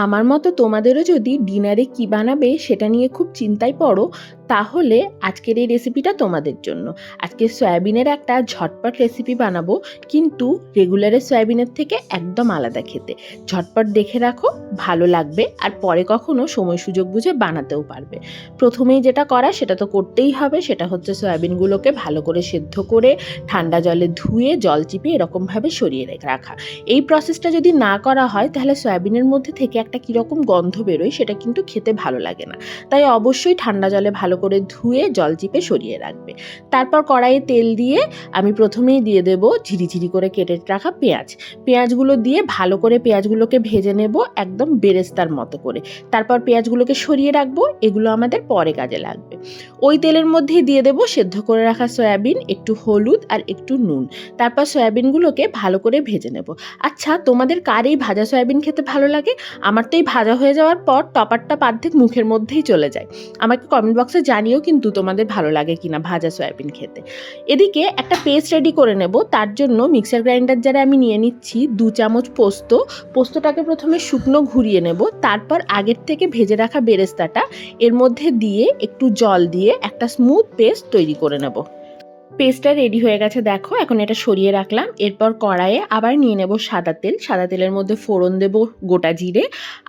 আমার মতো তোমাদেরও যদি ডিনারে কী বানাবে সেটা নিয়ে খুব চিন্তায় পড়ো, তাহলে আজকের এই রেসিপিটা তোমাদের জন্য। আজকে সয়াবিনের একটা ঝটপট রেসিপি বানাবো, কিন্তু রেগুলারের সয়াবিনের থেকে একদম আলাদা খেতে। ঝটপট দেখে রাখো, ভালো লাগবে, আর পরে কখনো সময় সুযোগ বুঝে বানাতেও পারবে। প্রথমেই যেটা করা সেটা তো করতেই হবে, সেটা হচ্ছে সয়াবিনগুলোকে ভালো করে সেদ্ধ করে ঠান্ডা জলে ধুয়ে জল চিপিয়ে এরকমভাবে সরিয়ে রাখা। এই প্রসেসটা যদি না করা হয় তাহলে সয়াবিনের মধ্যে থেকে একটা কীরকম গন্ধ বেরোয়, সেটা কিন্তু খেতে ভালো লাগে না। তাই অবশ্যই ঠান্ডা জলে ভালো করে ধুয়ে জল চিপে সরিয়ে রাখবে। তারপর কড়াইয়ে তেল দিয়ে আমি প্রথমেই দিয়ে দেব ঝিরিঝিরি করে কেটে রাখা পেঁয়াজগুলো দিয়ে ভালো করে পেঁয়াজগুলোকে ভেজে নেব একদম বেরেস্তার মতো করে। তারপর পেঁয়াজগুলোকে সরিয়ে রাখবো, এগুলো আমাদের পরে কাজে লাগবে। ওই তেলের মধ্যেই দিয়ে দেব সেদ্ধ করে রাখা সয়াবিন, একটু হলুদ আর একটু নুন। তারপর সয়াবিনগুলোকে ভালো করে ভেজে নেব। আচ্ছা, তোমাদের কার এই ভাজা সয়াবিন খেতে ভালো লাগে? আমার তো এই ভাজা হয়ে যাওয়ার পর টপারটা অর্ধেক মুখের মধ্যেই চলে যায়। আমাকে কমেন্ট বক্সে জানিও কিন্তু তোমাদের ভালো লাগে কিনা ভাজা সয়াবিন খেতে। এদিকে একটা পেস্ট রেডি করে নেব। তার জন্য মিক্সার গ্রাইন্ডার জারে আমি নিয়ে নিচ্ছি 2 চামচ পোস্তটাকে প্রথমে শুকনো ঘুরিয়ে নেব। তারপর আগের থেকে ভেজে রাখা বেরেস্তাটা এর মধ্যে দিয়ে একটু জল দিয়ে একটা স্মুথ পেস্ট তৈরি করে নেব। পেস্টটা রেডি হয়ে গেছে, দেখো। এখন এটা সরিয়ে রাখলাম। এরপর কড়াইয়ে আবার নিয়ে নেব সাদা তেলের মধ্যে ফোড়ন দেব গোটা জিরে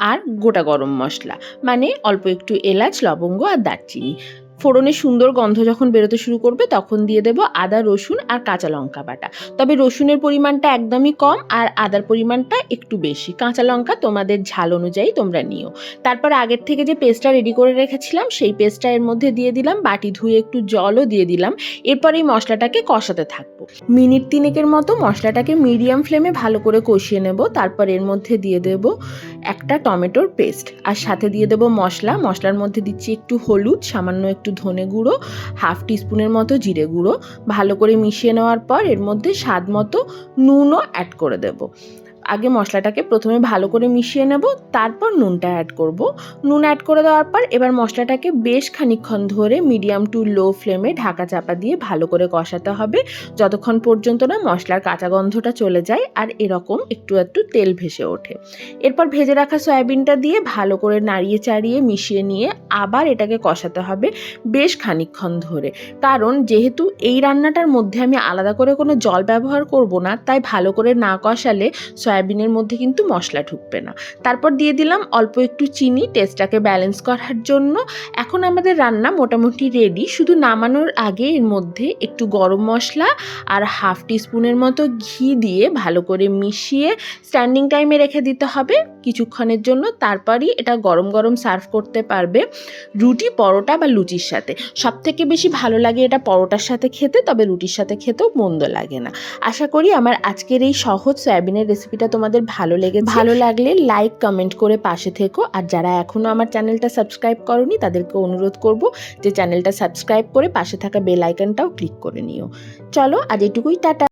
আর গোটা গরম মশলা, মানে অল্প একটু এলাচ, লবঙ্গ আর দারচিনি। ফোড়নের সুন্দর গন্ধ যখন বেরোতে শুরু করবে তখন দিয়ে দেব আদা, রসুন আর কাঁচা লঙ্কা বাটা। তবে রসুনের পরিমাণটা একদমই কম আর আদার পরিমাণটা একটু বেশি। কাঁচা লঙ্কা তোমাদের ঝাল অনুযায়ী তোমরা নিও। তারপর আগের থেকে যে পেস্টটা রেডি করে রেখেছিলাম সেই পেস্টটা এর মধ্যে দিয়ে দিলাম, বাটি ধুয়ে একটু জলও দিয়ে দিলাম। এরপর এই মশলাটাকে কষাতে থাকবো। মিনিট 3 মতো মশলাটাকে মিডিয়াম ফ্লেমে ভালো করে কষিয়ে নেব। তারপর এর মধ্যে দিয়ে দেব একটা টমেটোর পেস্ট, আর সাথে দিয়ে দেব মশলার মধ্যে দিচ্ছি একটু হলুদ, সামান্য একটু ধনে গুঁড়ো, হাফ টিস্পুনের মতো জিরে গুঁড়ো। ভালো করে মিশিয়ে নেওয়ার পর এর মধ্যে স্বাদ মতো নুনও অ্যাড করে দেব। আগে মশলাটাকে প্রথমে ভালো করে মিশিয়ে নেব, তারপর নুনটা অ্যাড করব। নুন অ্যাড করে দেওয়ার পর এবার মশলাটাকে বেশ খানিকক্ষণ ধরে মিডিয়াম টু লো ফ্লেমে ঢাকা চাপা দিয়ে ভালো করে কষাতে হবে, যতক্ষণ পর্যন্ত না মশলার কাঁচা গন্ধটা চলে যায় আর এরকম একটু একটু তেল ভেসে ওঠে। এরপর ভেজে রাখা সয়াবিনটা দিয়ে ভালো করে নাড়িয়ে চাড়িয়ে মিশিয়ে নিয়ে আবার এটাকে কষাতে হবে বেশ খানিকক্ষণ ধরে। কারণ যেহেতু এই রান্নাটার মধ্যে আমি আলাদা করে কোনো জল ব্যবহার করব না, তাই ভালো করে না কষালে সয়াবিনের মধ্যে কিন্তু মশলা ঢুকবে না। তারপর দিয়ে দিলাম অল্প একটু চিনি টেস্টটাকে ব্যালেন্স করার জন্য। এখন আমাদের রান্না মোটামুটি রেডি। শুধু নামানোর আগে এর মধ্যে একটু গরম মশলা আর হাফ টিস্পুনের মতো ঘি দিয়ে ভালো করে মিশিয়ে স্ট্যান্ডিং টাইমে রেখে দিতে হবে কিছুক্ষণের জন্য। তারপরই এটা গরম গরম সার্ভ করতে পারবে রুটি, পরোটা বা লুচির সাথে। সবথেকে বেশি ভালো লাগে এটা পরোটার সাথে খেতে, তবে রুটির সাথে খেতেও মন্দ লাগে না। আশা করি আমার আজকের এই সহজ সয়াবিনের রেসিপিটা তোমাদের ভালো লেগেছে। ভালো লাগলে লাইক কমেন্ট করে পাশে থেকো। আর যারা এখনও আমার চ্যানেলটা সাবস্ক্রাইব করোনি তাদেরকে অনুরোধ করব যে চ্যানেলটা সাবস্ক্রাইব করে পাশে থাকা বেল আইকনটাও ক্লিক করে নিও। চলো আজ এটুকুই, টাটা।